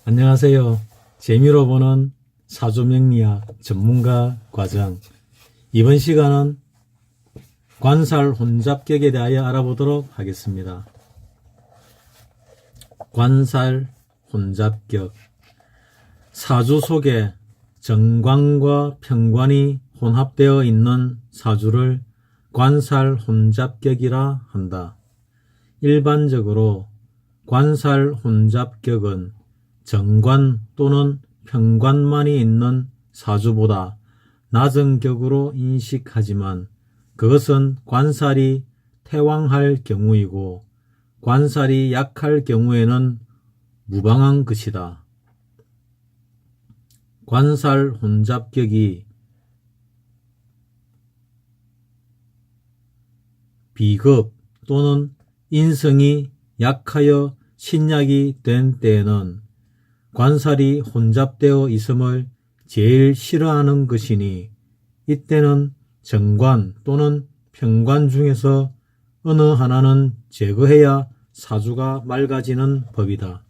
안녕하세요. 재미로 보는 사주명리학 전문가 과정. 이번 시간은 관살 혼잡격에 대하여 알아보도록 하겠습니다. 관살 혼잡격. 사주 속에 정관과 편관이 혼합되어 있는 사주를 관살 혼잡격이라 한다. 일반적으로 관살 혼잡격은 정관 또는 편관만이 있는 사주보다 낮은 격으로 인식하지만 그것은 관살이 태왕할 경우이고 관살이 약할 경우에는 무방한 것이다. 관살 혼잡격이 비급 또는 인성이 약하여 신약이 된 때에는 관살이 혼잡되어 있음을 제일 싫어하는 것이니 이때는 정관 또는 편관 중에서 어느 하나는 제거해야 사주가 맑아지는 법이다.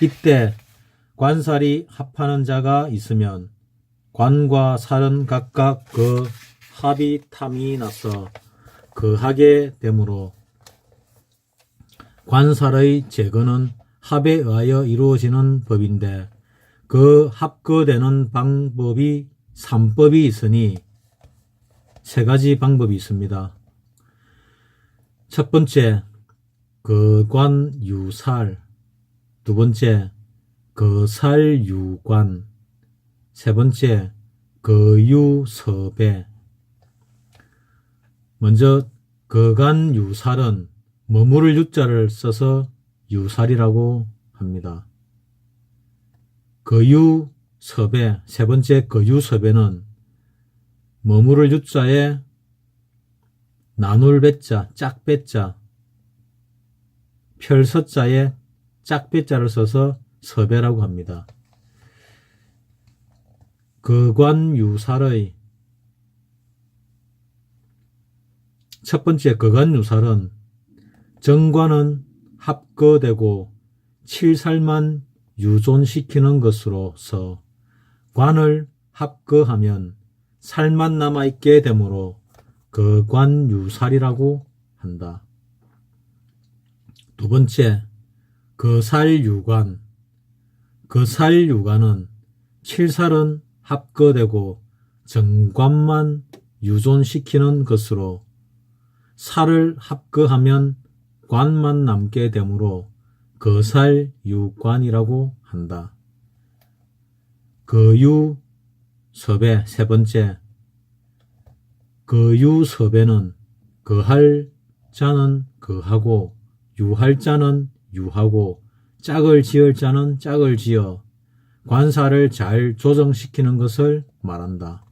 이때 관살이 합하는 자가 있으면 관과 살은 각각 그 합이 탐이 나서 거하게 되므로 관살의 제거는 합에 의하여 이루어지는 법인데 그 합거되는 방법이 3법이 있으니 3가지 방법이 있습니다. 첫 번째, 거관유살. 두 번째, 거살유관. 세 번째, 거유섭배. 먼저 거관유살은 머무를 유자를 써서 유살이라고 합니다. 거유섭배, 세 번째 거유섭배는 머무를 유자에 나눌 배자, 짝배자, 펼서자에 짝배자를 써서 섭배라고 합니다. 거관유살의 첫 번째 거관유살은 정관은 합거되고 칠살만 유존시키는 것으로서 관을 합거하면 살만 남아있게 되므로 거관유살이라고 한다. 두 번째, 거살유관. 거살유관은 칠살은 합거되고 정관만 유존시키는 것으로 살을 합거하면 관만 남게 되므로 거살유관이라고 한다. 거유섭배, 세 번째, 거유섭배는 거할 자는 거하고 유할 자는 유하고 짝을 지을 자는 짝을 지어 관살을 잘 조정시키는 것을 말한다.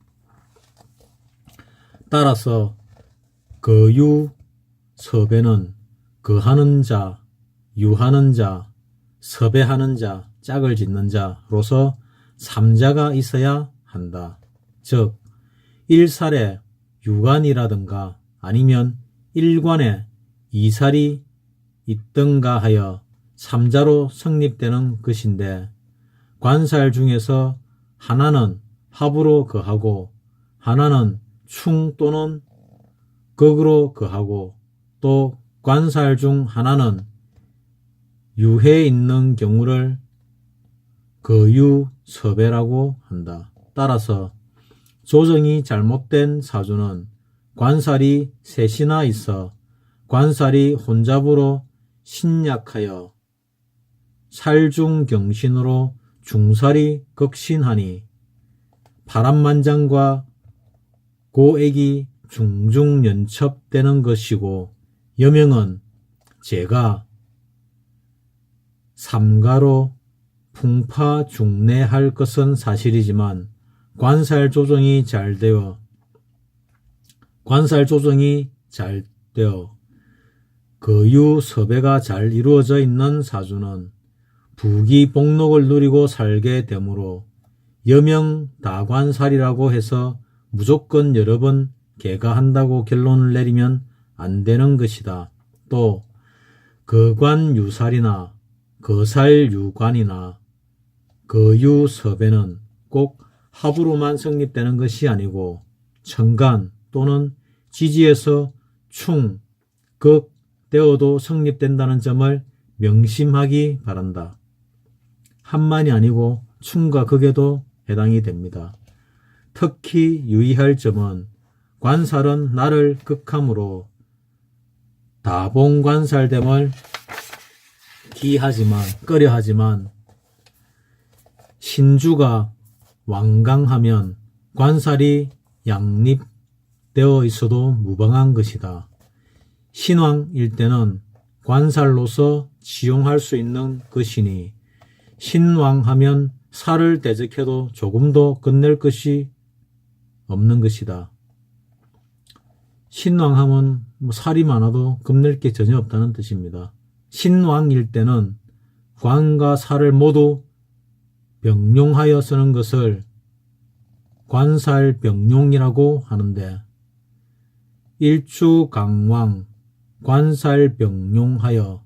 따라서 거유섭배는 거하는 자, 유하는 자, 섭외하는 자, 짝을 짓는 자로서 3자가 있어야 한다. 즉, 1살에 유관이라든가 아니면 1관에 2살이 있든가 하여 3자로 성립되는 것인데 관살 중에서 하나는 합으로 거하고 하나는 충 또는 극으로 거하고 또 관살 중 하나는 유해에 있는 경우를 거유섭배라고 한다. 따라서 조정이 잘못된 사주는 관살이 셋이나 있어 관살이 혼잡으로 신약하여 살중경신으로 중살이 극신하니 파란만장과 고액이 중중연첩되는 것이고 여명은 제가 삼가로 풍파중내할 것은 사실이지만 관살 조정이 잘 되어 거유섭배가 잘 이루어져 있는 사주는 부귀복록을 누리고 살게 되므로 여명다관살이라고 해서 무조건 여러 번 개가한다고 결론을 내리면 안 되는 것이다. 또 거관유살이나 거살유관이나 거유섭에는 꼭 합으로만 성립되는 것이 아니고 청간 또는 지지에서 충, 극 되어도 성립된다는 점을 명심하기 바란다. 한만이 아니고 충과 극에도 해당이 됩니다. 특히 유의할 점은 관살은 나를 극함으로 다봉관살됨을 꺼려하지만 신주가 완강하면 관살이 양립되어 있어도 무방한 것이다. 신왕일 때는 관살로서 지용할 수 있는 것이니 신왕하면 살을 대적해도 조금도 끝낼 것이 없는 것이다. 신왕하면 살이 많아도 겁낼 게 전혀 없다는 뜻입니다. 신왕일 때는 관과 살을 모두 병용하여 쓰는 것을 관살병용이라고 하는데 일주강왕 관살병용하여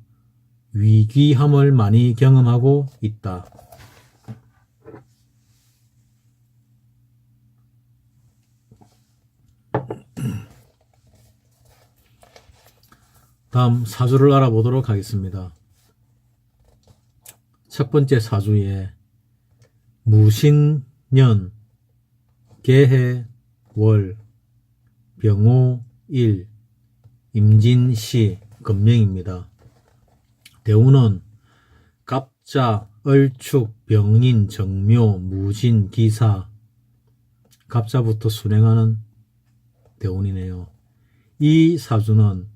위귀함을 많이 경험하고 있다. 다음 사주를 알아보도록 하겠습니다. 첫 번째 사주에 무신년, 계해, 월, 병호, 일, 임진시, 금명입니다. 대운은 갑자, 을축, 병인, 정묘, 무진, 기사, 갑자부터 순행하는 대운이네요. 이 사주는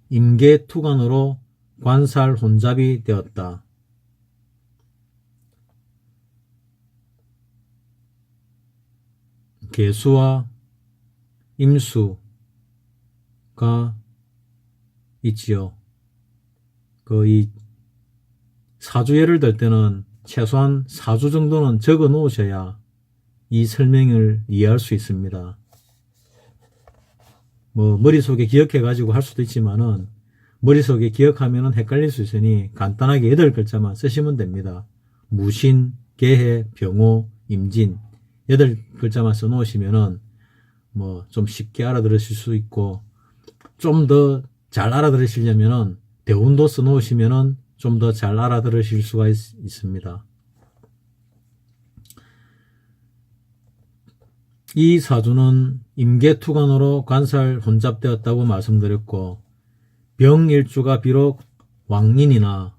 임계투간으로 관살 혼잡이 되었다. 계수와 임수가 있지요. 이 사주 예를 들 때는 최소한 4주 정도는 적어 놓으셔야 이 설명을 이해할 수 있습니다. 머릿속에 기억해 가지고 할 수도 있지만은 머릿속에 기억하면은 헷갈릴 수 있으니 간단하게 8글자만 쓰시면 됩니다. 무신, 계해, 병호, 임진 8글자만 써 놓으시면은 좀 쉽게 알아들으실 수 있고, 좀 더 잘 알아들으시려면은 대운도 써 놓으시면은 좀 더 잘 알아들으실 수가 있습니다. 이 사주는 임계투간으로 관살 혼잡되었다고 말씀드렸고, 병일주가 비록 왕인이나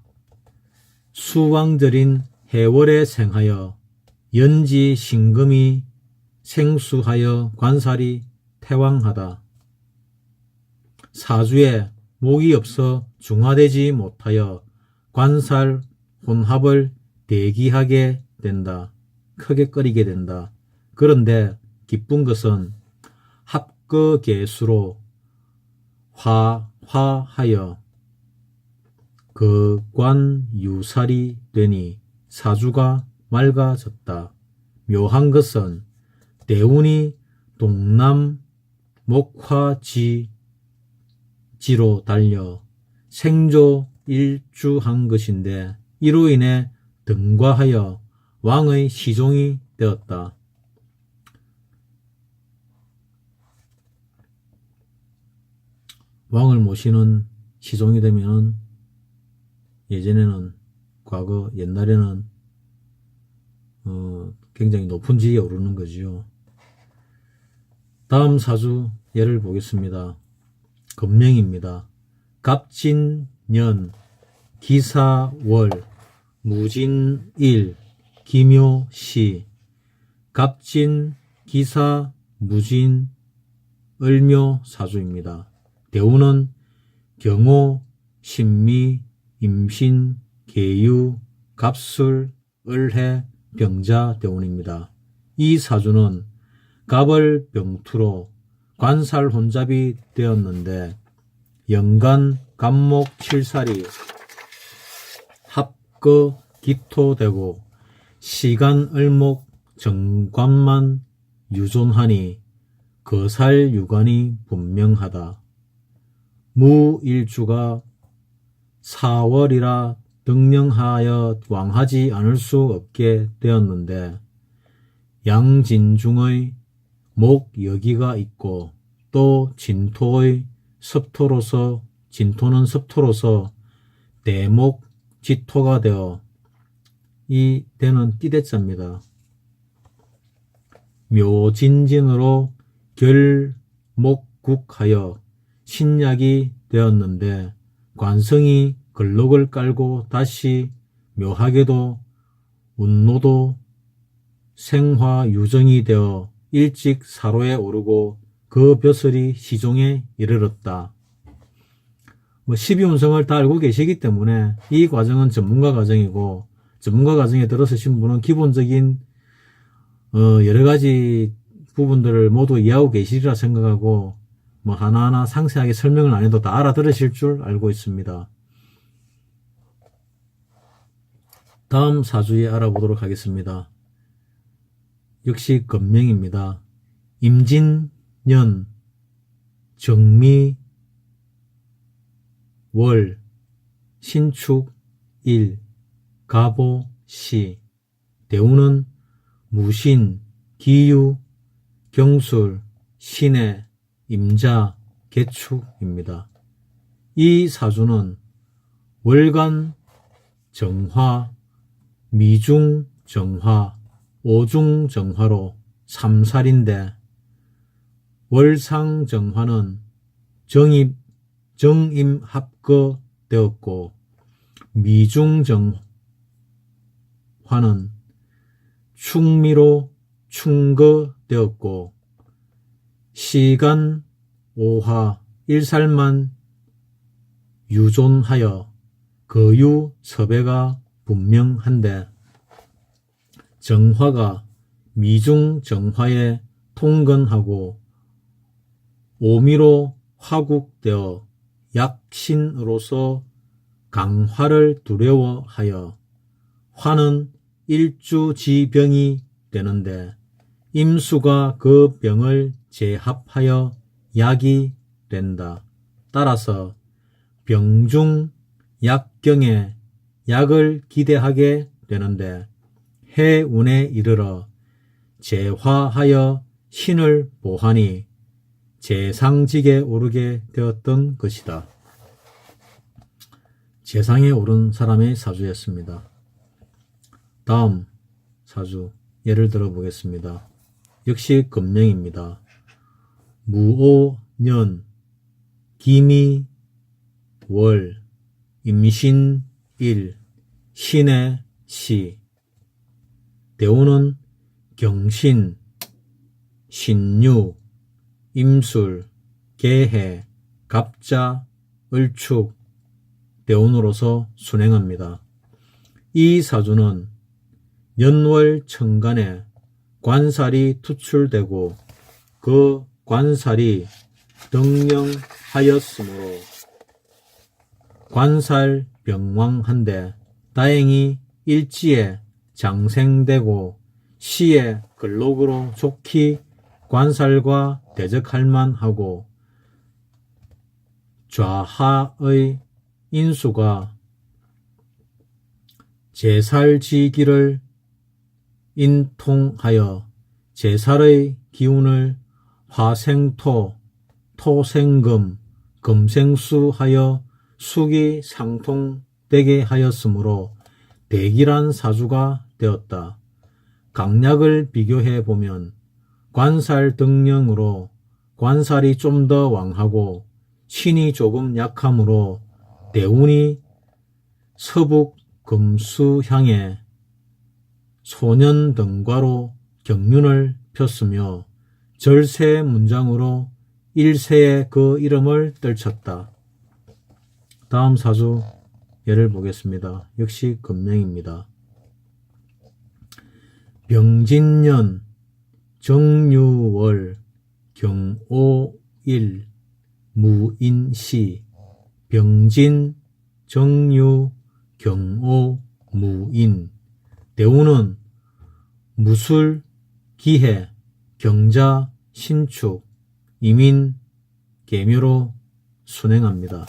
수왕절인 해월에 생하여 연지 신금이 생수하여 관살이 태왕하다. 사주에 목이 없어 중화되지 못하여 관살 혼합을 대기하게 된다. 크게 끓이게 된다. 그런데 기쁜 것은 합거계수로 화하여 거관유살이 되니 사주가 맑아졌다. 묘한 것은 대운이 동남 목화지로 달려 생조 일주한 것인데 이로 인해 등과하여 왕의 시종이 되었다. 왕을 모시는 시종이 되면은 예전에는 옛날에는 굉장히 높은 지위에 오르는 거지요. 다음 사주 예를 보겠습니다. 금명입니다. 갑진년, 기사월, 무진일, 기묘시. 갑진, 기사, 무진, 을묘 사주입니다. 대운은 경호, 신미, 임신, 계유, 갑술, 을해, 병자 대운입니다. 이 사주는 갑을 병투로 관살 혼잡이 되었는데 연간 갑목 칠살이 합거 기토되고 시간 을목 정관만 유존하니 거살 유관이 분명하다. 무일주가 4월이라 등령하여 왕하지 않을 수 없게 되었는데 양진중의 목여기가 있고 또 진토는 섭토로서 대목지토가 되어 이 대는 띠대자입니다. 묘진진으로 결목국하여 신약이 되었는데 관성이 걸록을 깔고 다시 묘하게도 운노도 생화유정이 되어 일찍 사로에 오르고 그 벼슬이 시종에 이르렀다. 12운성을 다 알고 계시기 때문에 이 과정은 전문가 과정이고 전문가 과정에 들어서신 분은 기본적인 여러가지 부분들을 모두 이해하고 계시리라 생각하고 하나하나 상세하게 설명을 안 해도 다 알아들으실 줄 알고 있습니다. 다음 사주에 알아보도록 하겠습니다. 역시 건명입니다. 임진년, 정미, 월, 신축, 일, 가보, 시. 대우는 무신, 기유, 경술, 신해, 임자, 개축입니다. 이 사주는 월간 정화, 미중 정화, 오중 정화로 삼살인데 월상 정화는 정임 합거 되었고 미중 정화는 충미로 충거 되었고 시간 오화 일살만 유존하여 거유 섭외가 분명한데 정화가 미중 정화에 통근하고 오미로 화국되어 약신으로서 강화를 두려워하여 화는 일주지병이 되는데 임수가 그 병을 제합하여 약이 된다. 따라서 병중 약경에 약을 기대하게 되는데 해운에 이르러 제화하여 신을 보하니 제상직에 오르게 되었던 것이다. 제상에 오른 사람의 사주였습니다. 다음 사주 예를 들어 보겠습니다. 역시 건명입니다. 무오년, 기미, 월, 임신, 일, 신해, 시. 대우는 경신, 신유, 임술, 개해, 갑자, 을축, 대운으로서 순행합니다. 이 사주는 연월 천간에 관살이 투출되고 그 관살이 등령하였으므로 관살 병왕한데 다행히 일지에 장생되고 시에 근록으로 좋기 관살과 대적할 만하고 좌하의 인수가 제살지기를 인통하여 제살의 기운을 화생토, 토생금, 금생수하여 수기 상통되게 하였으므로 대기란 사주가 되었다. 강약을 비교해 보면 관살 등령으로 관살이 좀 더 왕하고 신이 조금 약하므로 대운이 서북 금수향에 소년등과로 경륜을 폈으며 절세 문장으로 일세의 그 이름을 떨쳤다. 다음 사주 예를 보겠습니다. 역시 금명입니다. 병진년, 정유월, 경오일, 무인시. 병진, 정유, 경오, 무인. 대우는 무술, 기해, 경자, 신축, 이민, 계묘로 순행합니다.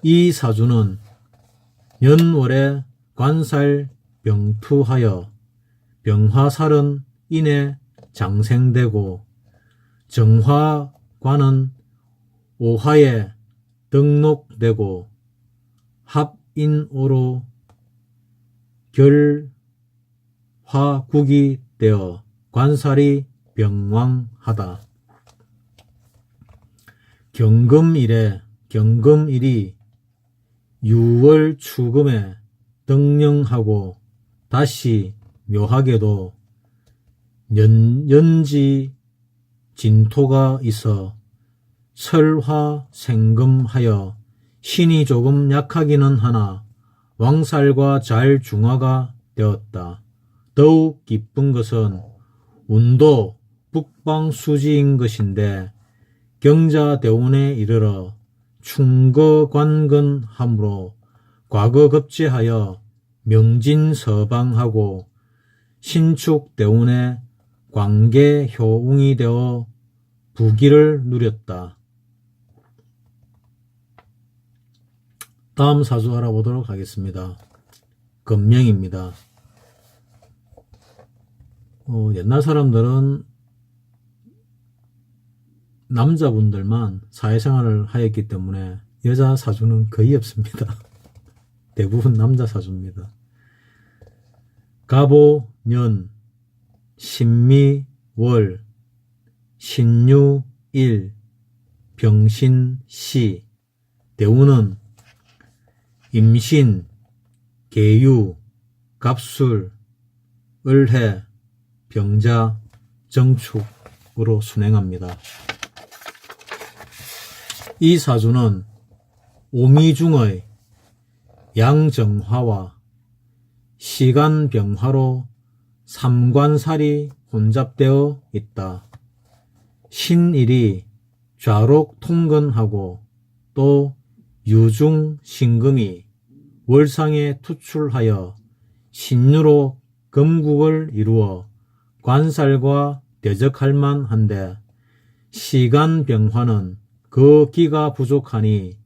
이 사주는 연월에 관살 병투하여 병화살은 인해 장생되고 정화관은 오화에 등록되고 합인오로 결화국이 되어 관살이 병왕하다. 경금일이 6월 추금에 등령하고 다시 묘하게도 연지 진토가 있어 설화생금하여 신이 조금 약하기는 하나 왕살과 잘 중화가 되었다. 더욱 기쁜 것은 운도 북방수지인 것인데 경자대운에 이르러 충거관근하므로 과거급제하여 명진서방하고 신축대운에 광계효웅이 되어 부귀를 누렸다. 다음 사주 알아보도록 하겠습니다. 금명입니다. 옛날 사람들은 남자분들만 사회생활을 하였기 때문에 여자 사주는 거의 없습니다. 대부분 남자 사주입니다. 갑오, 년, 신미, 월, 신유, 일, 병신, 시. 대운은 임신, 계유, 갑술, 을해, 병자, 정축으로 순행합니다. 이 사주는 오미중의 양정화와 시간병화로 삼관살이 혼잡되어 있다. 신일이 좌록통근하고 또 유중신금이 월상에 투출하여 신유로 금국을 이루어 관살과 대적할 만한데 시간병화는 그 기가 부족하니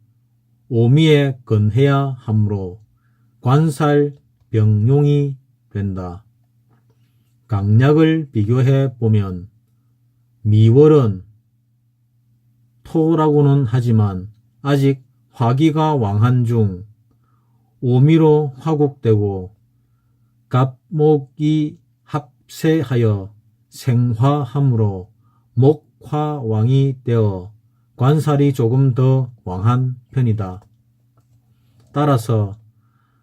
오미에 근해야 하므로 관살 병용이 된다. 강약을 비교해 보면 미월은 토라고는 하지만 아직 화기가 왕한 중 오미로 화국되고 갑목이 합세하여 생화하므로 목화왕이 되어 관살이 조금 더 왕한 편이다. 따라서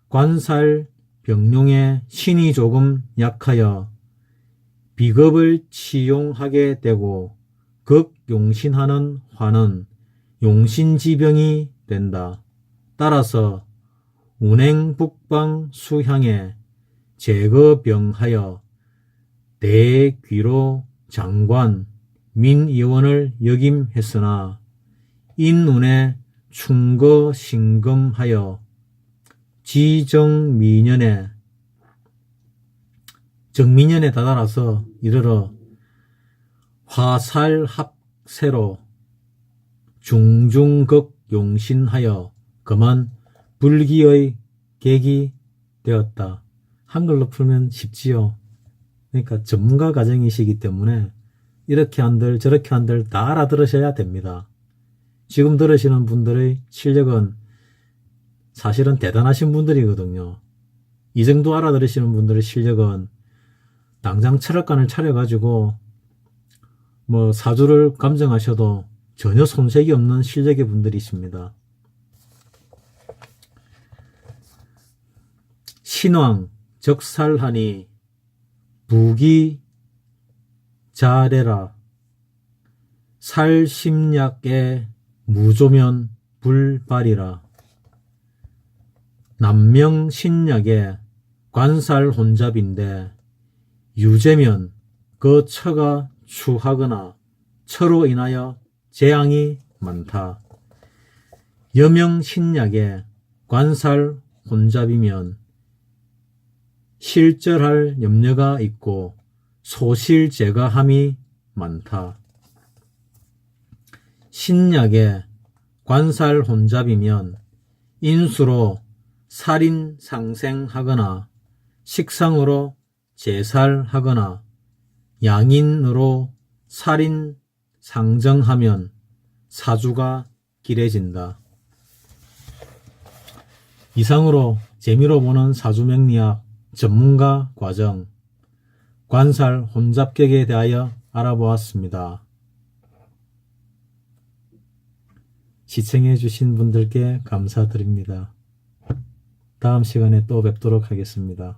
관살 병용의 신이 조금 약하여 비겁을 치용하게 되고 극용신하는 화는 용신지병이 된다. 따라서 운행북방 수향에 제거병하여 대귀로 장관 민의원을 역임했으나 인운에 충거신금하여 지정미년에 정미년에 다다라서 이르러 화살합세로 중중극용신하여 그만 불기의 객이 되었다. 한글로 풀면 쉽지요. 그러니까 전문가 과정이시기 때문에 이렇게 한들 저렇게 한들 다 알아들으셔야 됩니다. 지금 들으시는 분들의 실력은 사실은 대단하신 분들이거든요. 이 정도 알아들으시는 분들의 실력은 당장 철학관을 차려가지고 사주를 감정하셔도 전혀 손색이 없는 실력의 분들이십니다. 신왕 적살하니 부기 자래라. 살심약에 무조면 불발이라. 남명신약에 관살 혼잡인데 유재면 그 처가 추하거나 처로 인하여 재앙이 많다. 여명신약에 관살 혼잡이면 실절할 염려가 있고 소실제가함이 많다. 신약에 관살 혼잡이면 인수로 살인 상생하거나 식상으로 제살하거나 양인으로 살인 상정하면 사주가 길해진다. 이상으로 재미로 보는 사주명리학 전문가 과정 관살 혼잡격에 대하여 알아보았습니다. 시청해 주신 분들께 감사드립니다. 다음 시간에 또 뵙도록 하겠습니다.